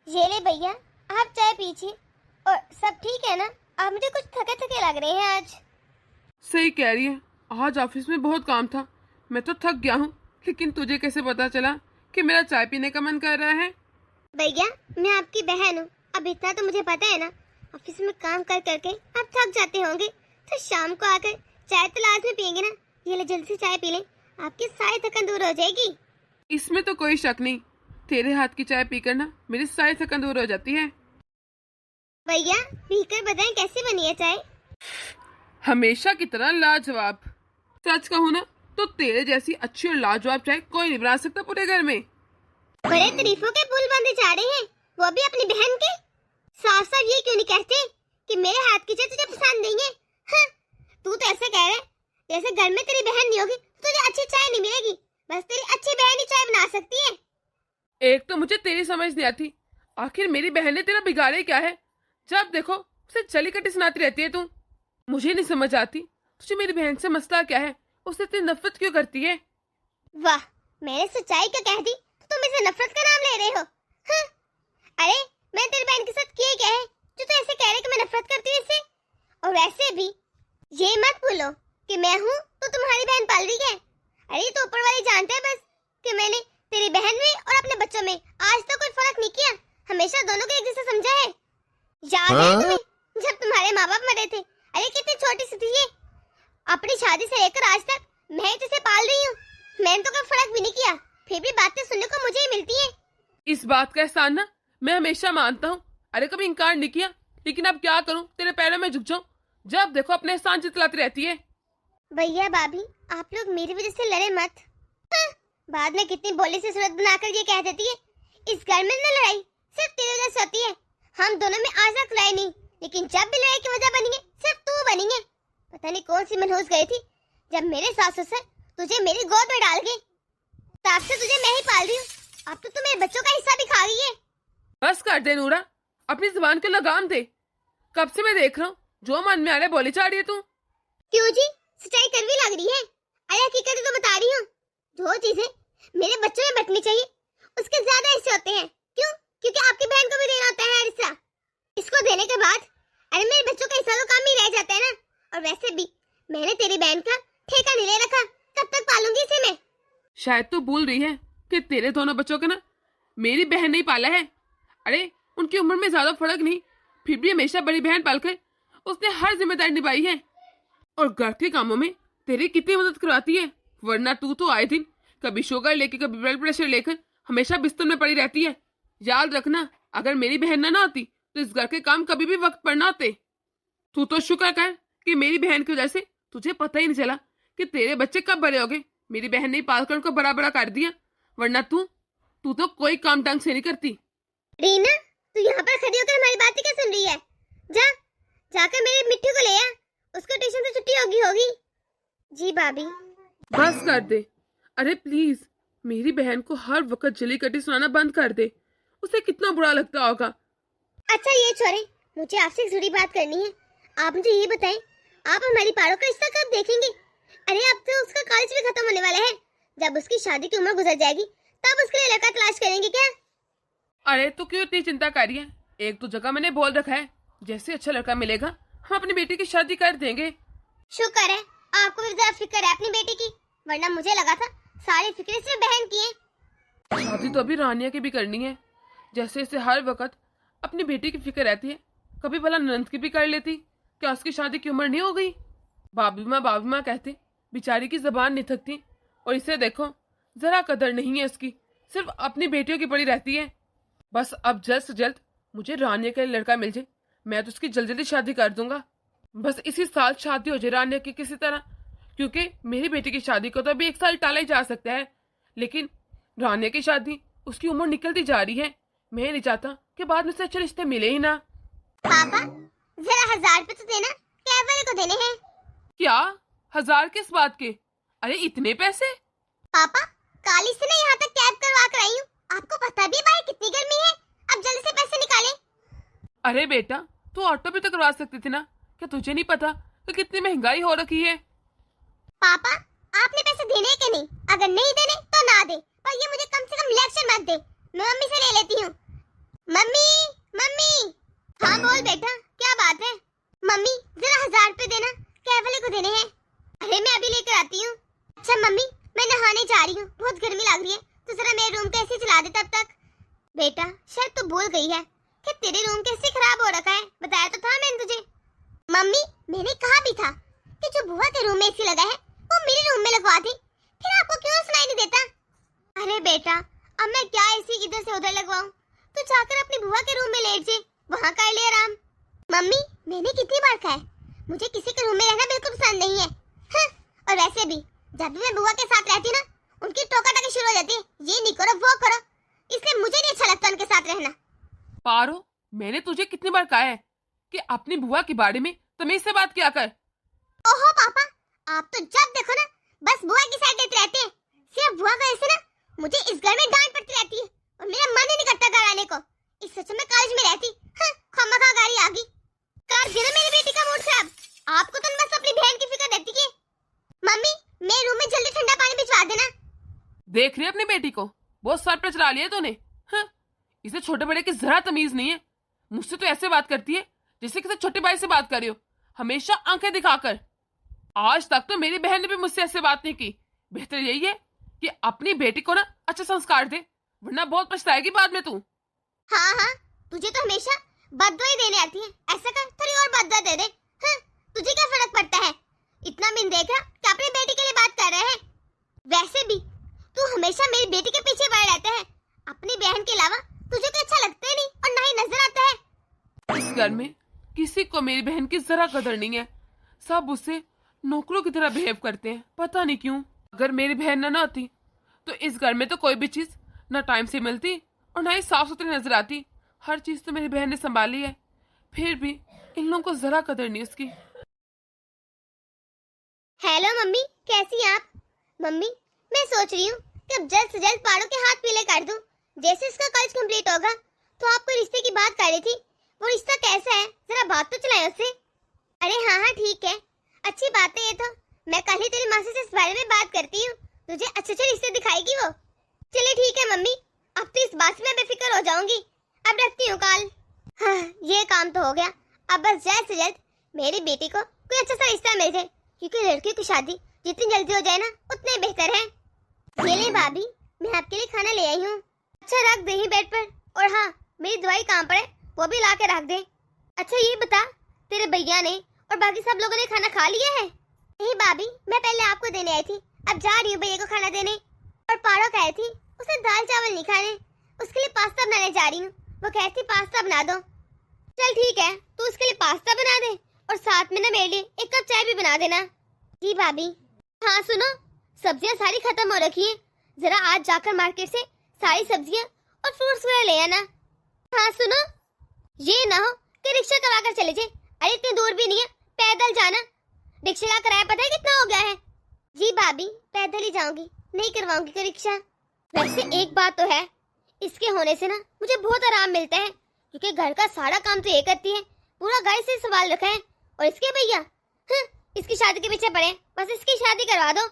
ये ले भैया, आप चाय पीजिए। और सब ठीक है ना? आप मुझे कुछ थके थके लग रहे हैं आज। सही कह रही है। आज ऑफिस में बहुत काम था, मैं तो थक गया हूँ। लेकिन तुझे कैसे पता चला कि मेरा चाय पीने का मन कर रहा है? भैया, मैं आपकी बहन हूँ। अब इतना तो मुझे पता है ना, ऑफिस में काम कर करके आप थक जाते होंगे, तो शाम को आकर चाय तो लाजमी पियेंगे ना। ये ले, जल्दी से चाय पी लें, आपकी सारी थकन दूर हो जाएगी। इसमें तो कोई शक नहीं, तेरे हाथ की चाय पीकर ना मेरी सारी थकान दूर हो जाती है। भैया, पीकर बताएं कैसी बनी है चाय? हमेशा की तरह लाजवाब। सच कहूँ ना तो तेरे जैसी अच्छी और लाजवाब चाय कोई नहीं बना सकता पूरे घर में। बड़े तारीफों के पुल बंदे जा रहे हैं, वो भी अपनी बहन के। साफ साफ ये क्यों नहीं कहते कि मेरे हाथ की चाय तुझे पसंद नहीं है? हाँ, तू तो ऐसे कह रहा है जैसे घर में तेरी बहन नहीं होगी तो तुझे अच्छी चाय नहीं मिलेगी। बस तेरी अच्छी बहन ही चाय बना सकती है। एक तो मुझे तेरी समझ नहीं आती, आखिर मेरी बहन ने तेरा बिगाड़े क्या है? जब देखो उसे चली कटी सुनाती रहती है तू। मुझे नहीं समझ आती तुझे मेरी बहन से मसला क्या है, उससे इतनी नफरत क्यों करती है? वाह, मैंने सच्चाई क्या कह दी तो तुम इसे नफरत का नाम ले रहे हो? हाँ? अरे, मैं तेरी बहन के साथ किए क्या है जो तू ऐसे कह रहे कि मैं नफरत करती हूँ इससे? और वैसे भी ये मत भूलो कि मैं हूँ तो तुम्हारी बहन पाल रही है। अरे, तो ऊपर वाली जानते हैं बस कि मैंने तेरी बहन में और अपने बच्चों में आज तक कोई फर्क नहीं किया, हमेशा दोनों को एक जैसा समझा है। याद है तुम्हें जब तुम्हारे माँ बाप मरे थे? अरे, कितनी छोटी सी थी ये। अपनी शादी से लेकर आज तक मैं ही तुझे पाल रही हूँ, मैंने तो कोई फर्क भी नहीं किया, फिर भी बातें सुनने को मुझे ही मिलती है। इस बात का एहसान ना मैं हमेशा मानता हूँ, अरे कभी इनकार नहीं किया। लेकिन अब क्या करूँ, तेरे पैरों में झुक जाऊं? जब देखो अपने एहसान जितलाती रहती है। भैया भाभी, आप लोग मेरी वजह से लड़े मत। हाँ, बाद में कितनी बोली से सूरत बनाकर ये कह देती है इस घर में न लड़ाई सिर्फ तेरी वजह से होती है। हम दोनों में आज तक लड़ाई नहीं, लेकिन जब भी लड़ाई की वजह बनी है सिर्फ तू बनी है। पता नहीं कौन सी मनहूस गई थी जब मेरे सास ससुर तुझे मेरी गोद में डाल गए। तब से तुझे मैं ही पाल रही हूँ, अब तो तू मेरे बच्चों का हिस्सा भी खा गई है। बस कर दे नूरा, अपनी जुबान को लगाम दे। कब से मैं देख रहा हूँ जो मन में आ रहा है बोली जा रही है तू। क्यों जी, सच्चाई कड़वी लग रही है? अरे हकीकत तो बता रही हूँ। जो चीजें मेरे बच्चों में बटनी चाहिए उसके ज्यादा हिस्से होते हैं। क्यों? क्योंकि आपकी बहन को भी देना होता है हिस्सा। इसको देने के बाद अरे मेरे बच्चों का हिस्सा तो कम ही रह जाता है ना। और वैसे भी मैंने तेरी बहन का ठेका नहीं ले रखा, कब तक पालूंगी इसे मैं? शायद तू भूल रही है कि तेरे दोनों बच्चों का ना मेरी बहन नहीं पाला है। अरे उनकी उम्र में ज्यादा फर्क नहीं, फिर भी हमेशा बड़ी बहन पालकर उसने हर जिम्मेदारी निभाई है। और घर के कामों में तेरी कितनी मदद करवाती है, वरना तू तो आए दिन कभी शुगर लेके कभी ब्लड प्रेशर लेकर हमेशा बिस्तर में पड़ी रहती है। याद रखना, अगर मेरी बहन ना होती तो इस घर के काम कभी भी वक्त पर ना होते। तू तो शुक्र कर कि मेरी बहन की वजह से तुझे पता ही नहीं चला कि तेरे बच्चे कब बड़े हो गए। मेरी बहन ने पालकर उनको बड़ा बड़ा कर दिया, वरना तू तू तो कोई काम ढंग से नहीं करती। रीना, तू यहाँ पर खड़ी होकर हमारी बातें क्या सुन रही है? जा, जाकर मेरी मिट्टी को ले आ, उसको ट्यूशन से छुट्टी होगी। जी भाभी। बस कर दे, अरे प्लीज मेरी बहन को हर वक्त जली कटी सुनाना बंद कर दे, उसे कितना बुरा लगता होगा। अच्छा ये छोड़े, मुझे आपसे एक जरूरी बात करनी है। आप मुझे ये बताएं, आप हमारी पारो का हिस्सा कब देखेंगे? अरे अब तो उसका कॉलेज भी खत्म होने वाला है, जब उसकी शादी की उम्र गुजर जाएगी तब उसके लिए लड़का तलाश करेंगे क्या? अरे तू क्यों इतनी चिंता कर रही है? एक तो जगह मैंने बोल रखा है, जैसे अच्छा लड़का मिलेगा हम अपनी बेटी की शादी कर देंगे। शुक्र है आपको भी जरा फिक्र है अपनी बेटी की, वरना मुझे लगा था सारी फिक्र सिर्फ बहन की है। शादी तो अभी रानिया की भी करनी है, जैसे इसे हर वक्त अपनी बेटी की फिक्र रहती है। कभी भला ननद की भी कर लेती, क्या उसकी शादी की उम्र नहीं हो गई? बाबी माँ कहते, बेचारी की जबान नहीं थकती। और इसे देखो, जरा कदर नहीं है उसकी, सिर्फ अपनी बेटियों की पड़ी रहती है। बस अब जल्द से जल्द मुझे रानिया का लड़का मिल जाए, मैं तो उसकी जल्दी जल्दी शादी कर दूंगा। बस इसी साल शादी हो जाए रानिया की किसी तरह, क्योंकि मेरी बेटी की शादी को तो अभी 1 साल टाला ही जा सकता है, लेकिन रानिया की शादी उसकी उम्र निकलती जा रही है। मैं नहीं चाहता कि बाद में से अच्छे रिश्ते मिले ही ना। पापा, जरा 1000 रुपए तो देना, कैब वाले को देने हैं। क्या 1000 किस बात के? अरे इतने पैसे? पापा, काली से ना यहाँ तक कैब करवा कर आई हूँ, आपको पता भी है बाहर कितनी गर्मी है, अब जल्दी से पैसे निकालें। अरे बेटा, तू ऑटो भी तो करवा सकती थी ना, क्या तुझे नहीं पता कि कितनी महंगाई हो रखी है? पापा, आपने पैसे देने हैं कि नहीं? अगर नहीं देने तो ना दे, पर ये मुझे कम से कम लेक्चर मत दे, मैं मम्मी से ले लेती हूँ। Mummy, mummy. हाँ बोल बेटा, क्या बात है? मम्मी जरा 1000 रुपए देना, कैब वाले को देने हैं। अरे मैं अभी लेकर आती हूँ। अच्छा मम्मी, मैं नहाने जा रही हूँ, बहुत गर्मी लग रही है, तो जरा मेरे रूम को ऐसे चला दे तब तक। बेटा शायद तू भूल गई है कि तेरे रूम कैसे खराब हो रखा है, बताया तो था मैंने तुझे। मम्मी मैंने कहा भी था कि जो बुआ के रूम में एसी लगा है वो मेरे रूम में लगवा दे, फिर आपको क्यों सुनाई नहीं देता? अरे बेटा अब मैं क्या एसी इधर से उधर लगवाऊं, तू जाकर अपनी बुआ के रूम में लेट जा, वहाँ कर ले आराम। मम्मी मैंने कितनी बार कहा है, मुझे किसी के रूम में रहना बिल्कुल पसंद नहीं है। हाँ, और वैसे भी जब भी मैं बुआ के साथ रहती ना, उनकी टोका टाकी शुरू हो जाती है, ये नहीं करो वो करो, इसलिए मुझे नहीं अच्छा लगता उनके साथ रहना। पारो, मैंने तुझे कितनी बार कहा है कि अपनी बुआ के बारे में तमीज से बात किया कर। ओहो पापा, आप तो जब देखो ना बस बुआ की साइड लेते रहते हैं। सिर्फ बुआ का ऐसे ना मुझे इस घर में डांट पड़ती रहती है और मेरा मन ही नहीं करता घर आने को। इस सच में कॉलेज में रहती, हाँ, खमखा गाड़ी आ गई। कर दिया मेरी बेटी का मूड खराब। आपको तो बस अपनी बहन की फिक्र रहती है। मम्मी मेरे रूम में जल्दी ठंडा पानी भिजवा देना। देख रही है अपनी बेटी को, बहुत सर पे चढ़ा लिया तूने। हाँ, इसे छोटे बड़े की जरा तमीज नहीं है। मुझसे तो ऐसे बात करती है जैसे किसी छोटे भाई से बात कर रही हो, हमेशा आंखें दिखाकर। आज तक तो मेरी बहन ने भी मुझसे ऐसे बात नहीं की। बेहतर यही है कि अपनी बेटी को ना अच्छा संस्कार दे, वरना बहुत पछताएगी बाद में तू। हाँ हाँ, तुझे तो हमेशा बददुआ ही देने आती है। ऐसा कर थोड़ी और बददुआ दे दे। हाँ, तुझे क्या फर्क पड़ता है? इतना मैं देख रहा कि अपनी बेटी के लिए बात कर रहे हैं। वैसे भी तू हमेशा मेरी बेटी के पीछे पड़े रहता है, अपनी बहन के अलावा तुझे तो अच्छा लगता ही नहीं और ना ही नजर आता है। इस घर में किसी को मेरी बहन की जरा कदर नहीं है, सब उससे नौकरों की तरह बिहेव करते हैं, पता नहीं क्यों। अगर मेरी बहन ना होती तो इस घर में तो कोई भी चीज ना टाइम से मिलती और ना ही साफ सुथरी नजर आती। हर चीज तो मेरी बहन ने संभाली है, फिर भी इन लोगों को जरा कदर नहीं उसकी। हेलो मम्मी, कैसी हैं आप? मम्मी मैं सोच रही हूँ कि अब जल्द से जल्द पारो के हाथ पीले कर दूं। जैसे इसका कॉलेज कंप्लीट होगा तो आपको रिश्ते की बात कर रही थी, वो रिश्ता कैसा है, जरा बात तो चलाएं उससे। अरे हाँ हाँ ठीक है, अच्छी बात है ये तो। मैं कल ही तेरी मासी से इस बारे में बात करती हूँ, तुझे अच्छे अच्छे रिश्ते दिखाएगी वो। चलिए ठीक है मम्मी, अब तो इस बात से मैं बेफिक्र हो जाऊंगी। अब रखती हूँ कॉल। हाँ ये काम तो हो गया, अब बस जल्द से जल्द मेरी बेटी को कोई अच्छा सा रिश्ता मिल जाए, क्योंकि लड़की की शादी जितनी जल्दी हो जाए ना उतने बेहतर है। ये ले भाभी, मैं आपके लिए खाना ले आई हूँ। अच्छा रख दे ही बेड पर, और हाँ मेरी दवाई कहाँ पर है वो भी ला के रख दे। अच्छा ये बता, तेरे भैया ने और बाकी सब लोगों ने खाना खा लिया है? नहीं भाभी, मैं पहले आपको देने आई थी, अब जा रही हूँ भैया को खाना देने। और पारो कह रही थी उसे दाल चावल नहीं खाने, उसके लिए पास्ता बनाने जा रही हूँ। वो कहती पास्ता बना दो। चल ठीक है, तू उसके लिए पास्ता बना दे और साथ में ना मेरे लिए 1 कप चाय भी बना देना। जी भाभी। हाँ सुनो, सब्जियाँ सारी खत्म हो रखी है, जरा आज जाकर मार्केट से सारी सब्जियाँ और फ्रूट्स वगैरह ले आना। हाँ सुनो, ये ना हो कि रिक्शा करवा कर चले जाए। अरे इतनी दूर भी नहीं है, पैदल जाना। रिक्शा का किराया पता है कितना हो गया है? जी भाभी पैदल ही जाऊंगी, नहीं करवाऊंगी कोई रिक्शा। वैसे एक बात तो है, इसके होने से ना मुझे बहुत आराम मिलता है, क्योंकि घर का सारा काम तो ये करती है, पूरा घर से संभाल रखा है। और इसके भैया हाँ, इसकी शादी के पीछे पड़े, बस इसकी शादी करवा दो।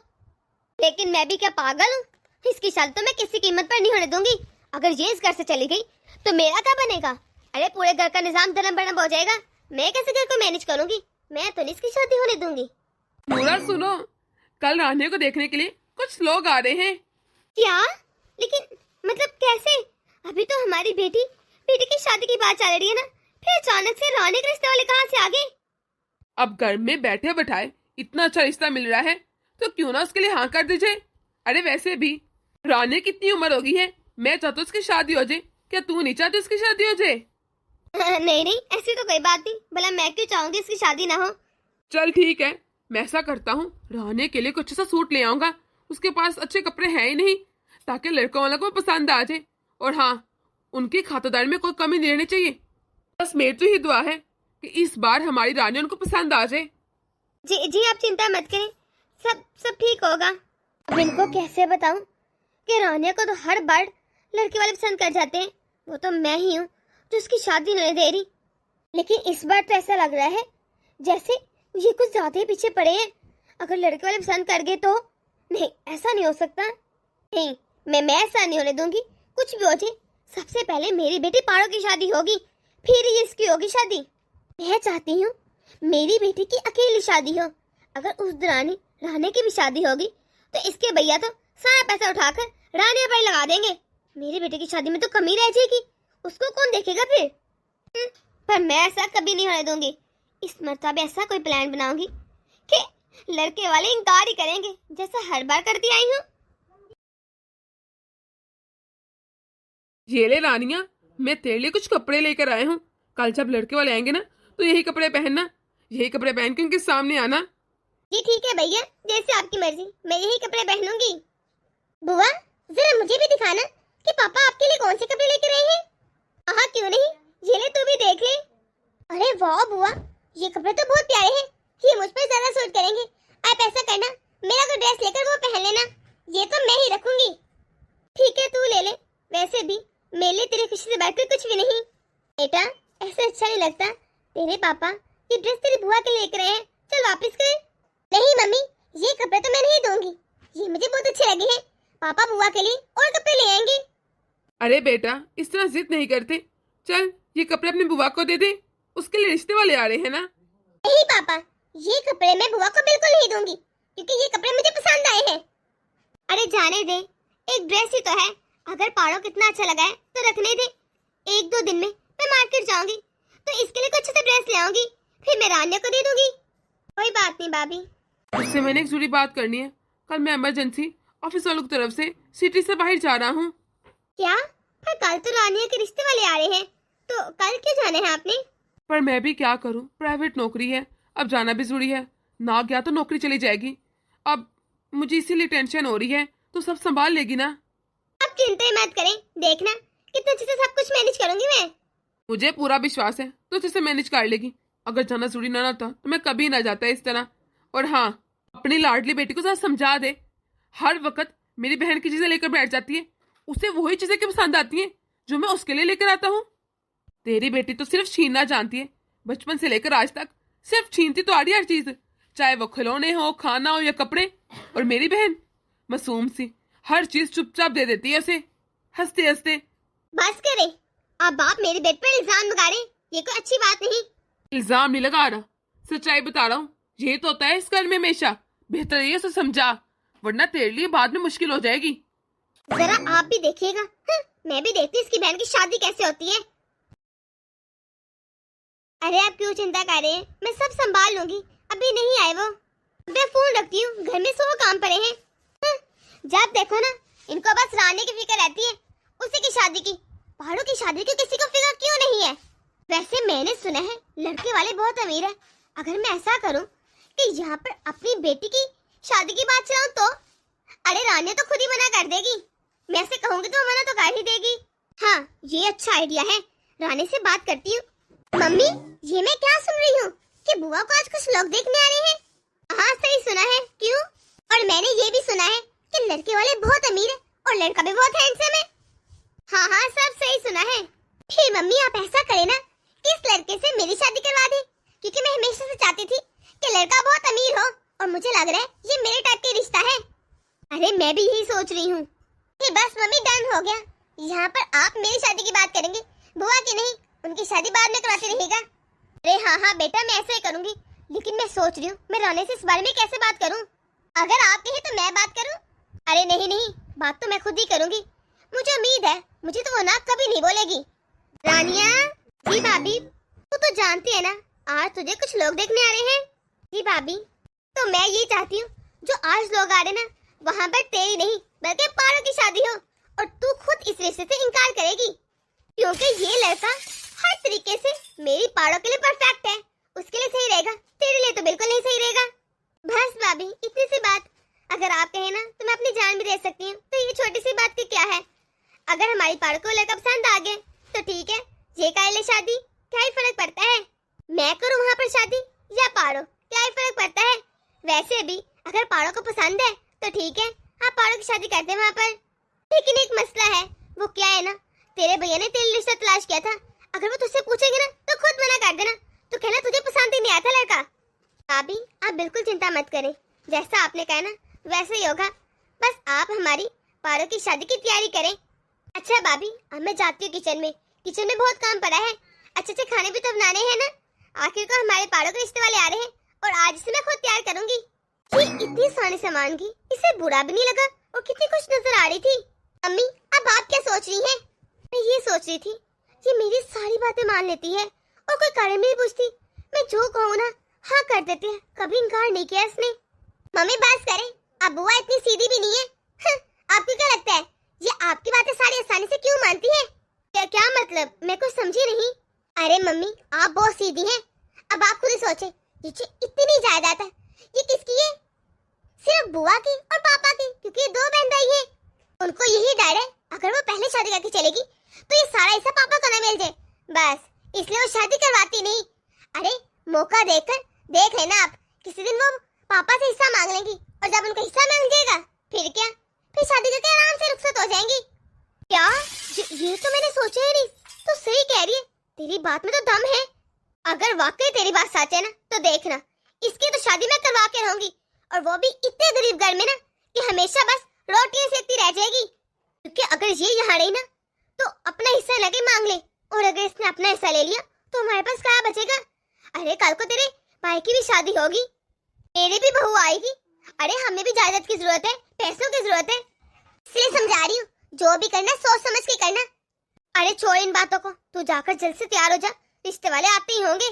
लेकिन मैं भी क्या पागल हूँ, इसकी शादी तो मैं किसी कीमत पर नहीं होने दूंगी। अगर ये इस घर से चली गई तो मेरा क्या बनेगा? अरे पूरे घर का निजाम धर्म बर्म हो जाएगा, मैं कैसे घर को मैनेज करूंगी? मैं तो नहीं इसकी शादी होने दूंगी। नूरा सुनो, कल रान्हे को देखने के लिए कुछ लोग आ रहे हैं। क्या? लेकिन मतलब कैसे? अभी तो हमारी बेटी की शादी की बात चल रही है ना, फिर अचानक से रानी के रिश्ते वाले कहाँ से आ गए? अब घर में बैठे बैठाए इतना अच्छा रिश्ता मिल रहा है तो क्यों ना उसके लिए हाँ कर दीजिए। अरे वैसे भी रानी की इतनी उम्र हो गई है, मैं चाहता हूँ उसकी शादी हो जाए, क्या तू नहीं चाहती उसकी शादी हो जाए? नहीं नहीं, ऐसी तो कोई बात नहीं, भला मैं क्यों चाहूंगी इसकी शादी ना हो। चल ठीक है, मैं ऐसा करता हूँ, रानी के लिए कुछ ऐसा सूट ले आऊंगा। उसके पास अच्छे कपड़े हैं ही नहीं, ताकि लड़कों वाला को पसंद आ जाए। और हाँ, उनकी खातिरदारी में कोई कमी नहीं रहनी चाहिए। बस मेरी तो ही दुआ है कि इस बार हमारी रानी उनको पसंद आ जाए। जी जी आप चिंता मत करें, सब ठीक होगा। अब इनको कैसे बताऊं कि रानिया को तो हर बार लड़के वाले पसंद कर जाते हैं, वो तो मैं ही हूँ जो उसकी शादी नहीं दे रही। लेकिन इस बार तो ऐसा लग रहा है जैसे ये कुछ ज्यादा ही पीछे पड़े हैं। अगर लड़के वाले पसंद कर गए तो नहीं, ऐसा नहीं हो सकता। नहीं, मैं ऐसा नहीं होने दूंगी, कुछ भी हो जाए सबसे पहले मेरी बेटी पारो की शादी होगी, फिर ही इसकी होगी शादी। मैं चाहती हूँ मेरी बेटी की अकेली शादी हो। अगर उस दौरान रानी की भी शादी होगी तो इसके भैया तो सारा पैसा उठाकर रानी पर लगा देंगे। मेरी बेटी की शादी में तो कमी रह जाएगी, उसको कौन देखेगा फिर। पर मैं ऐसा कभी नहीं होने दूंगी। इस मर्तबा ऐसा कोई प्लान बनाऊंगी कि लड़के वाले इनकार ही करेंगे, जैसा हर बार करती आई हूँ। ये ले रानिया, मैं तेरे लिए कुछ कपड़े लेकर आया हूँ। कल जब लड़के वाले आएंगे ना तो यही कपड़े पहनना, यही कपड़े पहन के उनके सामने आना। जी ठीक है भैया, जैसे आपकी मर्जी, मैं यही कपड़े पहनूंगी। बुआ जरा मुझे भी दिखाना कि पापा आपके लिए कौन से कपड़े लेकर आए हैं। हाँ क्यों नहीं, ये ले तू भी देख ले। अरे वाह बुआ, ये कपड़े तो बहुत प्यारे हैं, ये मुझ पर ज्यादा सूट करेंगे। आप ऐसा करना, मेरा कोई ड्रेस लेकर वो पहन लेना, ये तो मैं ही रखूंगी। ठीक है तू ले ले, वैसे भी मेरे लिए तेरी खुशी से बढ़कर कुछ भी नहीं। बेटा ऐसे अच्छा नहीं लगता, तेरे पापा ये ड्रेस तेरी बुआ के लेकर आए हैं, चल वापस कर। नहीं मम्मी, ये कपड़े तो मैं नहीं दूंगी, ये मुझे बहुत अच्छे लगे हैं। पापा बुआ के लिए और कपड़े ले आएंगे। अरे बेटा इस तरह जिद नहीं करते, चल ये कपड़े अपनी बुआ को दे दे, उसके लिए रिश्ते वाले आ रहे हैं ना। नहीं पापा, ये कपड़े मैं बुआ को बिल्कुल नहीं दूंगी, क्योंकि ये कपड़े मुझे पसंद आए हैं। अरे जाने दे, एक ड्रेस ही तो है, अगर पारो कितना अच्छा लगा है तो रखने दे। एक दो दिन में मैं मार्केट जाऊंगी तो इसके लिए कुछ सा ड्रेस ले आऊंगी, फिर मैं रान्या को दे दूंगी। कोई बात नहीं भाभी। उससे मैंने एक जरूरी बात करनी है। कल मैं इमरजेंसी ऑफिस वालों की तरफ से सिटी से बाहर जा रहा हूँ। क्या? पर कल तो रानिया के रिश्ते वाले आ रहे हैं, तो कल क्यों जाना है आपने? पर मैं भी क्या करूँ, प्राइवेट नौकरी है, अब जाना भी जरूरी है। ना गया तो नौकरी चली जाएगी। अब मुझे इसीलिए टेंशन हो रही है, तो सब संभाल लेगी ना। आप चिंता ही मत करें, देखना कितने अच्छे से सब कुछ मैनेज करूंगी मैं। मुझे पूरा विश्वास है तो अच्छे से मैनेज कर लेगी। अगर जाना जरूरी ना था तो मैं कभी ना जाता इस तरह। और हाँ, अपनी लाडली बेटी को जरा समझा दे, हर वक्त मेरी बहन की चीजें लेकर बैठ जाती है, उसे वही चीजें क्यों पसंद आती हैं जो मैं उसके लिए लेकर आता हूँ। तेरी बेटी तो सिर्फ छीनना जानती है, बचपन से लेकर आज तक सिर्फ छीनती तो आ रही है हर चीज, चाहे वो खिलौने हो, खाना हो या कपड़े। और मेरी बहन मासूम सी हर चीज चुपचाप दे देती है उसे, हंसते हंसते। बस करे, अब आप मेरे बेटे पर इल्जाम लगा रहे हैं, ये कोई अच्छी बात नहीं। इल्जाम नहीं लगा रहा, सच्चाई बता रहा हूँ। यही तो होता है इस घर में हमेशा। बेहतर ये उसे समझा, वरना तेरे लिए बाद में मुश्किल हो जाएगी। जरा आप भी देखिएगा, मैं भी देखती इसकी बहन की शादी कैसे होती है। अरे आप क्यों चिंता कर रहे हैं, मैं सब संभाल लूंगी। अभी नहीं आए वो, मैं फोन रखती हूँ, घर में 100 काम पड़े हैं। जब देखो ना इनको बस रानी की फिक्र रहती है, उसी की शादी की। पहाड़ों की शादी की किसी को फिक्र क्यों नहीं है? वैसे मैंने सुना है लड़के वाले बहुत अमीर है। अगर मैं ऐसा करूं कि यहाँ पर अपनी बेटी की शादी की बात चलाऊं तो अरे रानी तो खुद ही मना कर देगी। मैं ऐसे कहूंगी तो मना तो कर ही देगी। हाँ ये अच्छा आइडिया है, रानी से बात करती हूँ। मम्मी ये मैं क्या सुन रही हूँ कि बुआ को आज कुछ लोग देखने आ रहे हैं। हाँ सही सुना है, क्यों? और मैंने ये भी सुना है कि लड़के वाले बहुत अमीर है और लड़का भी बहुत हैंडसम है। हाँ हाँ सब सही सुना है। फिर मम्मी आप ऐसा करें ना कि इस लड़के से मेरी शादी करवा दे, क्योंकि मैं हमेशा से चाहती थी कि लड़का बहुत अमीर हो, और मुझे लग रहा है ये मेरे टाइप का रिश्ता है। अरे मैं भी यही सोच रही हूँ। बस मम्मी डन हो गया, यहाँ पर आप मेरी शादी की बात करेंगे, बुआ की नहीं। उनकी शादी बाद में कराते रहेगा। अरे हाँ हाँ बेटा मैं ऐसा ही करूंगी, लेकिन मैं सोच रही हूँ मैं रानी से इस बारे में कैसे बात करूँ। अगर आप कहें तो मैं बात करूँ? अरे नहीं नहीं, बात तो मैं खुद ही करूंगी। मुझे उम्मीद है मुझे तो वो ना कभी नहीं बोलेगी। रानिया जी भाभी, तू तो जानती है ना आज तुझे कुछ लोग देखने आ रहे हैं। जी भाभी, तो मैं ये चाहती हूँ जो आज लोग आ रहे ना वहाँ पर तेरी नहीं बल्कि पारो की शादी हो, और तू खुद इस रिश्ते से इनकार करेगी, क्योंकि ये लड़का हर तरीके से मेरी पारो के लिए परफेक्ट है। उसके लिए सही रहेगा, तेरे लिए तो बिल्कुल नहीं सही रहेगा। बस भाभी इतनी सी बात, अगर आप कहें ना तो मैं अपनी जान भी दे सकती हूँ, तो ये छोटी सी बात की क्या है। अगर हमारी पारो को लड़का पसंद आ गया तो ठीक है, ये कर ले शादी, क्या ही फर्क पड़ता है। मैं करूँ वहाँ पर शादी या पारो, क्या ही फर्क पड़ता है। वैसे भी अगर पारो को पसंद है तो ठीक है, आप पारो की शादी करते हैं वहाँ पर। लेकिन एक मसला है, वो क्या है ना, तेरे भैया ने तेरे रिश्ता तलाश किया था। अगर वो तुझसे पूछेंगे ना तो खुद मना कर देना, तो कहना तुझे पसंद ही नहीं आता लड़का। भाभी आप बिल्कुल चिंता मत करें, जैसा आपने कहा ना वैसे ही होगा। बस आप हमारी पारो की शादी की तैयारी करें। अच्छा भाभी, अब मैं जाती हूँ किचन में। किचन में बहुत काम पड़ा है, अच्छे अच्छे खाने भी तो बनाने हैं ना। आखिर को हमारे पाड़ों के रिश्ते वाले आ रहे हैं और आज से मैं खुद तैयार करूंगी। ये इतनी सारे सामान की इसे बुरा भी नहीं लगा और कितनी खुश नजर आ रही थी। मम्मी, अब आप क्या सोच रही हैं? मैं ये सोच रही थी, ये मेरी सारी बातें मान लेती है और कोई कारण नहीं पूछती। मैं जो कहूँ ना हाँ कर देती है, कभी इनकार नहीं किया इसने। मम्मी बस करें, अब बुआ इतनी सीधी भी नहीं है। आपको क्या लगता है ये आपकी बातें सारी आसानी से क्यों मानती है? क्या मतलब? मैं कुछ समझी नहीं। अरे मम्मी, आप बहुत सीधी हैं। अब आप खुद ही सोचे, ये इतनी जायदाद है, ये किसकी है? सिर्फ बुआ की और पापा की, क्योंकि ये दो बहन भाई हैं। उनको यही डर है अगर वो पहले शादी करके चलेगी तो ये सारा हिस्सा पापा को ना मिल जाए, बस इसलिए वो शादी करवाती नहीं। अरे मौका देखकर देख लेना आप, किसी दिन वो पापा से हिस्सा मांग लेंगी और जब उनका हिस्सा मिल जाएगा फिर क्या, फिर शादी करके आराम से रुखसत हो जाएंगी। क्या? ये तो मैंने सोचा ही नहीं। तो सही कह रही है, तेरी बात में तो दम है। अगर वाकई तेरी बात सच है ना तो देखना, इसकी तो शादी मैं करवा के रहूंगी, और वो भी इतने गरीब घर में ना कि हमेशा बस रोटियां सेकती रह जाएगी। क्योंकि अगर ये यहाँ रही ना तो अपना हिस्सा लगे मांग ले, और अगर इसने अपना हिस्सा ले लिया तो हमारे पास क्या बचेगा? अरे कल को तेरे भाई की भी शादी होगी, मेरी भी बहू आएगी। अरे हमें भी जायदाद की जरूरत है, पैसों की जरूरत है, इसलिए समझा रही हूँ जो भी करना सोच समझ के करना। अरे छोड़ इन बातों को, तू जाकर जल्द से तैयार हो जा, रिश्ते वाले आते ही होंगे।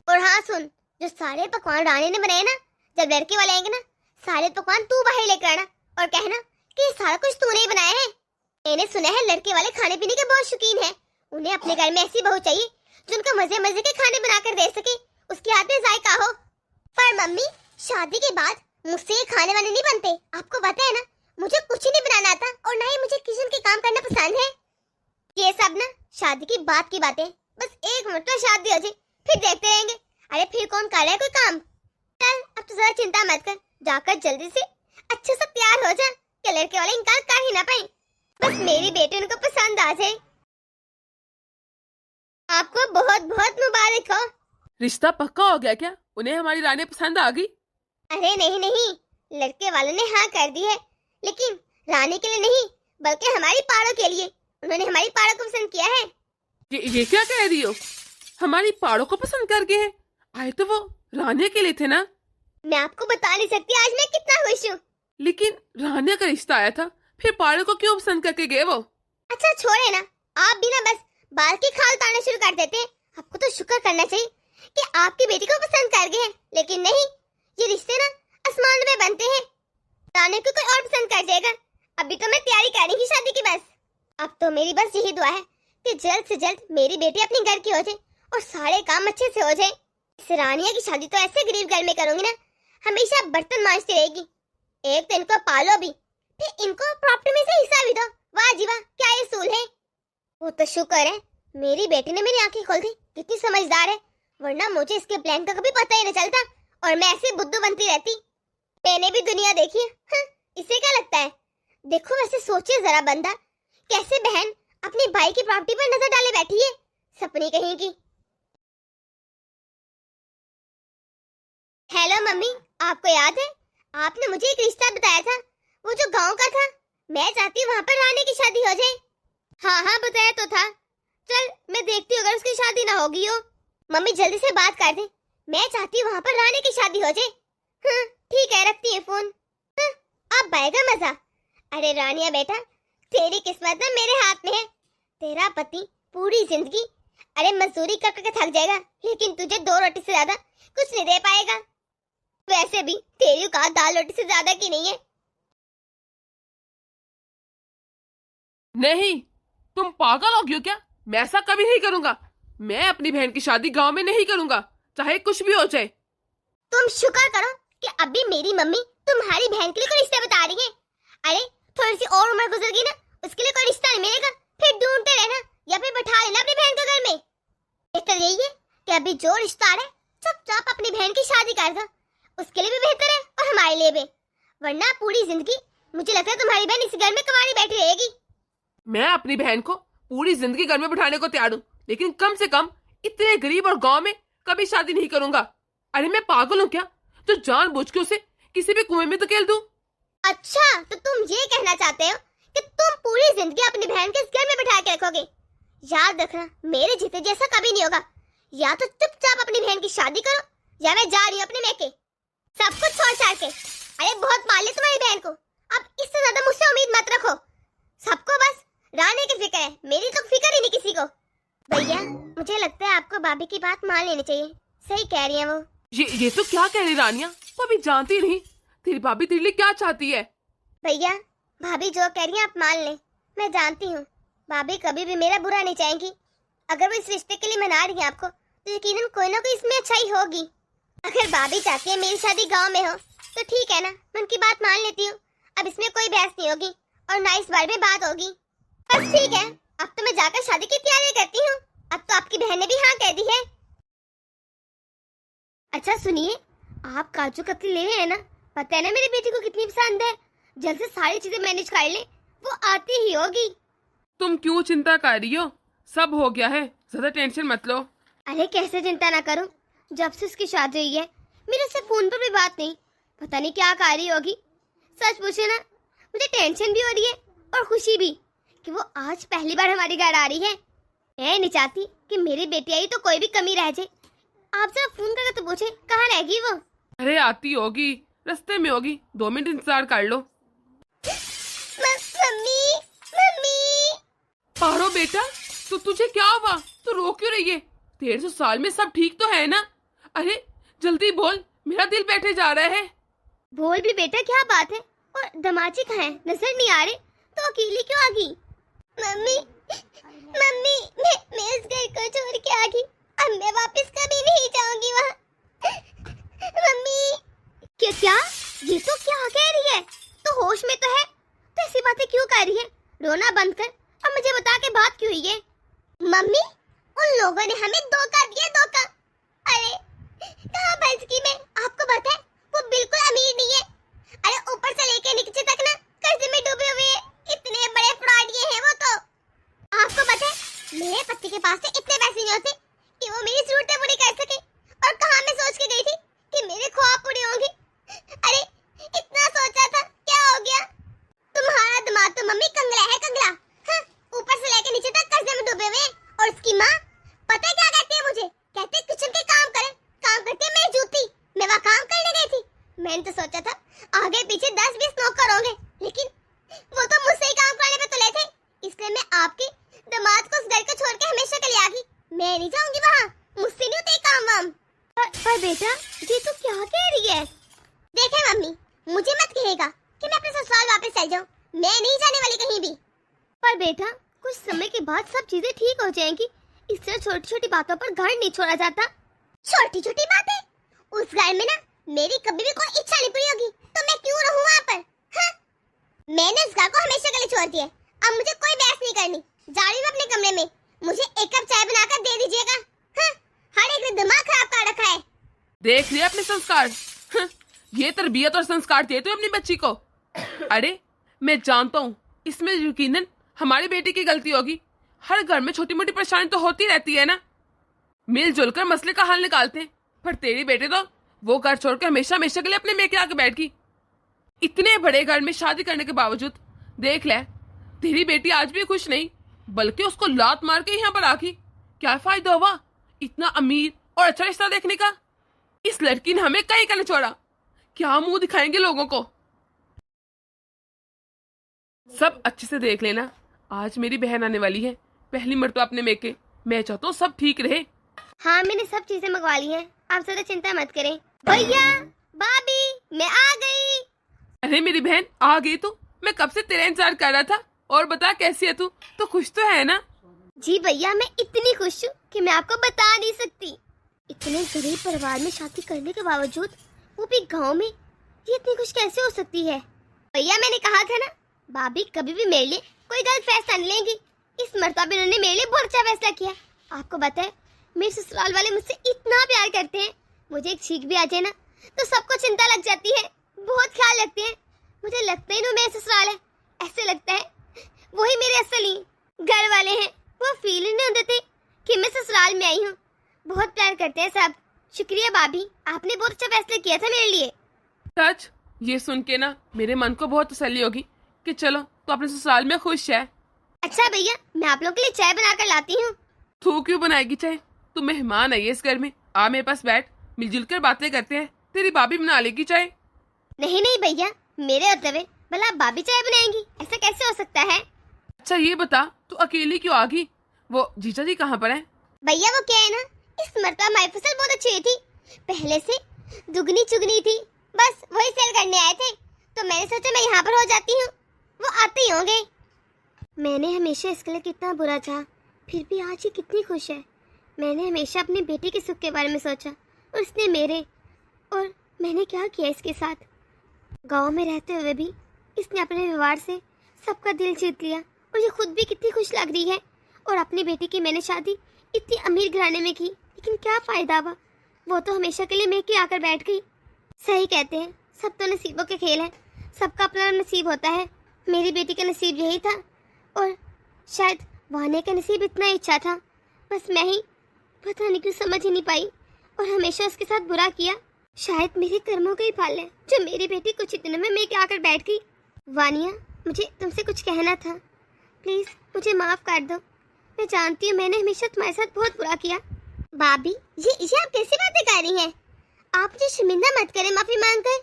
और हाँ सुन, जो सारे पकवान रानी ने बनाए ना, जब लड़के वाले आएंगे ना सारे पकवान तू बाहर लेकर आना और कहना कि ये सारा कुछ तूने ही बनाया है। मैंने सुना है लड़के वाले खाने पीने के बहुत शौकीन हैं, उन्हें अपने घर में ऐसी बहू चाहिए जो उनको मजे मजे के खाने बनाकर दे सके, उसके हाथ में जायका हो। पर मम्मी, शादी के बाद मुझसे ये खाने वाले नहीं बनते, आपको पता है ना। मुझे कुछ नहीं बनाना आता और ना ही मुझे किचन के काम करना पसंद है। ये सब ना शादी की बात की बातें, बस एक मिनट में शादी हो जाए फिर देखते रहेंगे। अरे फिर कौन कर रहा है कोई काम? चल अब तो जरा चिंता मत कर, जाकर जल्दी से अच्छे से तैयार हो जा कि लड़के वाले इनकार कर ही ना पाए, बस मेरी बेटी उनको पसंद आ जाए। आपको बहुत बहुत मुबारक हो। रिश्ता पक्का हो गया क्या? उन्हें हमारी रानी पसंद आ गई? अरे नहीं नहीं, लड़के वालों ने हाँ कर दी है, लेकिन रानी के लिए नहीं बल्कि हमारी पाड़ों के लिए। उन्होंने हमारी पाड़ों को पसंद किया है। ये क्या कह रही हो? हमारी पाड़ों को पसंद कर गए हैं? आए तो वो रानिया के लिए थे ना? मैं आपको बता नहीं सकती आज मैं कितना खुश हूँ। लेकिन रानिया का रिश्ता आया था, फिर पाड़ों को क्यों पसंद करके गए वो? अच्छा छोड़े ना, आप भी ना बस बाल की खाल उतारना शुरू कर देते हैं। आपको तो शुक्र करना चाहिए कि आपकी बेटी को पसंद कर गए हैं, लेकिन नहीं, ये रिश्ते ना आसमान में बनते हैं। रानी को कोई और पसंद कर जाएगा। अभी तो मैं तैयारी कर रही थी शादी की, बस अब तो मेरी बस यही दुआ है कि जल्द से जल्द मेरी बेटी अपने घर की हो जाए और सारे काम अच्छे से हो जाए। इस रानिया की शादी तो ऐसे गरीब घर में करूंगी ना, हमेशा बर्तन मांजती रहेगी। एक तो इनको पालो भी, फिर इनको प्रॉपर्टी में से हिस्सा भी दो। वाह जी वाह, क्या ये सूल है। वो तो शुक्र है मेरी बेटी ने मेरी आंखें खोल दी, कितनी समझदार है, वरना मुझे इसके प्लान का कभी पता ही नहीं चलता और मैं ऐसे बुद्धू बनती रहती। मैंने भी दुनिया देखी है। इसे क्या लगता है? देखो वैसे सोचे जरा बंदा, कैसे बहन अपने भाई की प्रॉपर्टी पर नजर डाले बैठी है, सपनी कहीं की। हेलो मम्मी, आपको याद है आपने मुझे एक रिश्ता बताया था, वो जो गांव का था। मैं चाहती हूँ वहाँ पर रानी की शादी हो जाए। हाँ हाँ बताया तो था। चल मैं देखती हूँ अगर उसकी शादी ना होगी हो। मम्मी जल्दी से बात कर दे, मैं चाहती हूँ वहाँ पर रानी की शादी हो जाए। हाँ ठीक है, रखती है फोन। हाँ, अब आएगा मजा। अरे रानिया बेटा, तेरी किस्मत ना मेरे हाथ में है। तेरा पति पूरी जिंदगी अरे मजदूरी कर करके थक जाएगा, लेकिन तुझे 2 रोटी से ज्यादा कुछ नहीं दे पाएगा। वैसे भी तेरी औकात दाल रोटी से ज्यादा की नहीं है। नहीं, तुम पागल हो गई हो क्या? मैं ऐसा कभी नहीं करूंगा। मैं अपनी बहन की शादी गांव में नहीं करूंगा, चाहे कुछ भी हो जाए। तुम शुक्र करो कि अभी मेरी मम्मी तुम्हारी बहन के लिए कोई रिश्ता बता रही है। अरे थोड़ी सी और उम्र गुजर गई ना, उसके लिए कोई रिश्ता नहीं मिलेगा, फिर ढूंढते रहना या फिर बैठा लेना अपनी बहन को घर में। बेहतर यही है कि अभी जो रिश्ता आ रहा है चुपचाप अपनी बहन की शादी कर दो, उसके लिए भी बेहतर है और हमारे लिए भी। वरना पूरी जिंदगी मुझे लगता है तुम्हारी बहन इस घर में कुंवारी बैठी रहेगी। मैं अपनी बहन को पूरी जिंदगी घर में बिठाने को तैयार हूँ, लेकिन कम से कम इतने गरीब और गांव में कभी शादी नहीं करूंगा। अरे मैं पागल हूँ क्या जो जानबूझ के उसे किसी भी कुएं में धकेल दूं? अच्छा तो तुम ये कहना चाहते हो कि तुम पूरी जिंदगी अपनी बहन के इस घर में बिठा के रखोगे। याद रखना, मेरे जीते जैसा कभी नहीं होगा। या तो चुपचाप अपनी बहन की शादी करो, या मैं जा रही हूँ अपने मैके, सब कुछ छोड़ छाड़ के। अरे बहुत मान ली तुम्हारी बहन को, अब इससे ज्यादा मुझसे उम्मीद मत रखो। सबको बस रानी की फिक्र है, मेरी तो फिक्र ही नहीं किसी को। भैया मुझे लगता है आपको भाभी की बात मान लेनी चाहिए, सही कह रही है वो। ये तो क्या कह रही रानिया, तो अभी जानती नहीं तेरी भाभी तेरे लिए क्या चाहती है। भैया भाभी जो कह रही है आप मान लें, मैं जानती हूँ भाभी कभी भी मेरा बुरा नहीं चाहेंगी। अगर वो इस रिश्ते के लिए मना रही है आपको, तो यकीनन कोई ना कोई इसमें अच्छाई होगी। अगर भाभी चाहती है मेरी शादी गांव में हो तो ठीक है ना, मैं उनकी बात मान लेती हूँ। अब इसमें कोई बहस नहीं होगी और ना इस बारे में बात होगी। बस ठीक है, अब तो मैं जाकर शादी की तैयारी करती हूँ। अब तो आपकी बहन ने भी हाँ कह दी है। अच्छा सुनिए, आप काजू कतली ले रहे हैं ना, पता है ना मेरी बेटी को कितनी पसंद है। जल्द से सारी चीजें मैनेज कर ले, वो आती ही होगी। तुम क्यों चिंता कर रही हो, सब हो गया है, ज्यादा टेंशन मत लो। अरे कैसे चिंता ना करूं, जब से उसकी शादी हुई है मेरे उससे फोन पर भी बात नहीं, पता नहीं क्या कर रही होगी। सच पूछे ना, मुझे टेंशन भी हो रही है और खुशी भी कि वो आज पहली बार हमारे घर आ रही है। मैं नहीं चाहती कि मेरी बेटी आई तो कोई भी कमी रह जाए। आप जरा फोन करके तो पूछे कहाँ रहेगी वो। अरे आती होगी, रास्ते में होगी, 2 मिनट इंतजार कर लो। Mummy mummy. पारो बेटा, तो तुझे क्या हुआ, तो रो क्यों रही है? 150 साल में सब ठीक तो है ना? अरे जल्दी बोल, मेरा दिल बैठे जा रहा है। बोल भी बेटा, क्या बात है? और दमाची कहाँ है, नजर नहीं आ रहे, तो अकेली क्यों आ गई? मम्मी मम्मी मैं उस घर को छोड़ के आ गई, अब मैं वापस कभी नहीं जाऊंगी वहाँ। मम्मी क्या ये तो क्या कह रही है? तो होश में तो है, तो ऐसी बातें क्यों कर रही है? रोना बंद कर और मुझे बता के बात क्यों हुई है? मम्मी उन लोगों ने हमें धोखा दिया, धोखा। अरे कहाँ फंस गई मैं, आपको पता है वो बिल्कुल अमीर नहीं है। अरे ऊपर से लेके नीचे तक ना कर्जे में डूबे हुए हैं, इतने बड़े फ्रॉडिये हैं वो तो। आपको पता है मेरे पति के पास से इतने पैसे नहीं होते कि वो मेरी जरूरतें पूरी कर सके। और कहाँ मैं सोच के गई थी कि मेरे ख्वाब पूरे होंगे। अरे इतना सोचा था, क्या हो गया? तुम्हारा दिमाग तो मम्मी कंगला है, कंगला। हाँ, ऊपर से लेके नीचे तक कर्जे में डूबे हुए हैं। और उसकी माँ पता है क्या कहती है मुझे? कहते किचन के काम करे, काम करती है मेरी जूती। मैं वहाँ काम करने गई थी, मैंने तो सोचा था आगे पीछे 10-20 नौकर होंगे, लेकिन वो तो मुझसे ही काम करने पे तुले थे। इसलिए मैं आपके दामाद को उस घर को छोड़ के हमेशा के लिए आ गई। मैं नहीं जाऊंगी वहाँ, मुझसे नहीं होते काम वाम। पर बेटा ये तो क्या कह रही है? देखे मम्मी, मुझे मत कहेगा कि मैं अपने ससुराल वापस चल जाऊं, मैं नहीं जाने वाली कहीं भी। पर बेटा कुछ समय के बाद सब चीजें ठीक हो जाएंगी, इस तरह छोटी छोटी बातों पर घर नहीं छोड़ा जाता। छोटी छोटी बातें? उस घर में ना मेरी कभी भी कोई इच्छा नहीं पूरी होगी तो मैं क्यों रहूं वहाँ पर? हाँ? मैंने उस घर को हमेशा के लिए छोड़ दिया, अब मुझे कोई बहस नहीं करनी। जा रही हूँ अपने कमरे में, मुझे 1 कप चाय बनाकर दे दीजिएगा। हाँ? हर एक ने दिमाग खराब कर रखा है। देख लिया अपने संस्कार। ये तरबियत और संस्कार देते हो अपनी बच्ची को। अरे मैं जानता हूँ इसमें यकीनन हमारी बेटी की गलती होगी। हर घर में छोटी मोटी परेशानी तो होती रहती है ना, मिलजुल कर मसले का हल निकालते हैं। पर तेरी बेटी तो वो घर छोड़कर हमेशा हमेशा के लिए अपने मेके आके बैठ गई। इतने बड़े घर में शादी करने के बावजूद देख ले, तेरी बेटी आज भी खुश नहीं, बल्कि उसको लात मार के यहाँ पर आकी। क्या फायदा हुआ इतना अमीर और अच्छा रिश्ता देखने का? इस लड़की ने हमें कहीं का नहीं छोड़ा, क्या मुंह दिखाएंगे लोगों को? सब अच्छे से देख लेना, आज मेरी बहन आने वाली है, पहली मर्तबा अपने मेके। मैं चाहता हूँ सब ठीक रहे। हाँ मैंने सब चीजें मंगवा ली हैं, आप ज्यादा चिंता मत करें। भैया भाभी मैं आ गई। अरे मेरी बहन आ गई तू, मैं कब से तेरा इंतजार कर रहा था। और बता कैसी है तू, तो खुश तो है ना? जी भैया मैं इतनी खुश हूँ कि मैं आपको बता नहीं सकती। इतने गरीब परिवार में शादी करने के बावजूद वो भी गांव में, ये इतनी खुश कैसे हो सकती है? भैया मैंने कहा था ना, भाभी कभी भी मेरे लिए कोई गलत फैसला नहीं लेंगी। इस मर्तबा उन्होंने मेरे लिए बहुत अच्छा फैसला किया। आपको पता है मेरे ससुराल वाले मुझसे इतना प्यार करते हैं, मुझे एक छींक भी आ जाए ना तो सबको चिंता लग जाती है, बहुत ख्याल रखते हैं। मुझे लगता ही नहीं मेरे ससुराल है, ऐसे लगता है वही मेरे असली घर वाले हैं। वो फील नहीं होते थे कि मैं ससुराल में आई हूँ। बहुत प्यार करते हैं सब। शुक्रिया भाभी, आपने बहुत अच्छा फैसला किया था मेरे लिए। सच? ये सुन के ना मेरे मन को बहुत तसल्ली होगी कि चलो तो अपने ससुराल में खुश है। अच्छा भैया, मैं आप लोगों के लिए चाय बनाकर लाती हूँ। तू क्यों बनाएगी चाय? तू मेहमान आई है इस घर में, आ मेरे पास बैठ, मिलजुल कर बातें करते हैं। तेरी भाभी बना लेगी चाय। नहीं नहीं भैया, मेरे होते हुए भला आप भाभी चाय बनाएंगी? ऐसा कैसे हो सकता है? अच्छा ये बता, तू अकेली क्यों आ गई? वो जीजा जी कहाँ पर है? भैया वो क्या है ना, इस मरतबा हमारी फसल बहुत अच्छी हुई थी, पहले से दुगनी चुगनी थी, बस वही सेल करने आए थे, तो मैंने सोचा मैं यहाँ पर हो जाती हूँ, वो आते ही होंगे। मैंने हमेशा इसके लिए कितना बुरा चाहा, फिर भी आज ये कितनी खुश है। मैंने हमेशा अपनी बेटी के सुख के बारे में सोचा और उसने मेरे, और मैंने क्या किया इसके साथ। गांव में रहते हुए भी इसने अपने व्यवहार से सबका दिल जीत लिया और ये खुद भी कितनी खुश लग रही है। और अपनी बेटी की मैंने शादी इतनी अमीर घराने में की, लेकिन क्या फ़ायदा हुआ, वो तो हमेशा के लिए मेके आकर बैठ गई। सही कहते हैं, सब तो नसीबों के खेल है, सबका अपना नसीब होता है। मेरी बेटी का नसीब यही था और शायद वाने का नसीब इतना ही अच्छा था, बस मैं ही पता नहीं क्यों समझ ही नहीं पाई और हमेशा उसके साथ बुरा किया। शायद मेरे कर्मों का ही फल है जो मेरी बेटी कुछ ही दिनों में मेके आकर बैठ गई। वानिया, मुझे तुमसे कुछ कहना था, प्लीज़ मुझे माफ़ कर दो। मैं जानती हूँ मैंने हमेशा तुम्हारे साथ बहुत बुरा किया। भाभी, ये आप कैसी बातें कर रही हैं? आप मुझे शर्मिंदा मत करें माफ़ी मांगकर,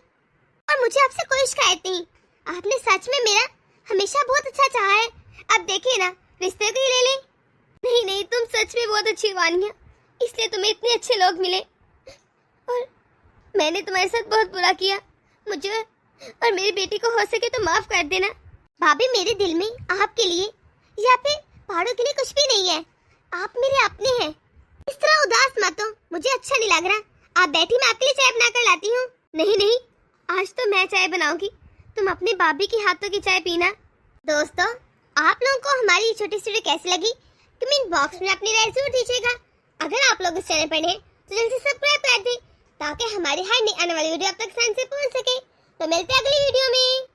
और मुझे आपसे कोई शिकायत नहीं। आपने सच में मेरा हमेशा बहुत अच्छा चाहा है, अब देखिए ना, रिश्ते को ही ले लें। नहीं नहीं, तुम सच में बहुत अच्छी वानिया, इसलिए तुम्हें इतने अच्छे लोग मिले, और मैंने तुम्हारे साथ बहुत बुरा किया। मुझे और मेरी बेटी को हो सके तो माफ़ कर देना। भाभी, मेरे दिल में आपके लिए या फिर पहाड़ों के लिए कुछ भी नहीं है, आप मेरे अपने हैं। इस तरह उदास मत हो, मुझे अच्छा नहीं लग रहा। आप बैठी, मैं आपके लिए चाय बनाकर लाती हूँ। नहीं नहीं, आज तो मैं चाय बनाऊंगी, तुम अपनी भाभी के हाथों की चाय पीना। दोस्तों, आप लोगों को हमारी ये छोटी स्टोरी कैसी लगी कमेंट बॉक्स में अपनी राय जरूर दीजिएगा। अगर आप लोग इस चैनल पर नए तो जल्दी से सब्सक्राइब कर दें ताकि हमारी हर नई आने वाली वीडियो आप तक आसानी से पहुंच सके। तो मिलते हैं अगली वीडियो में।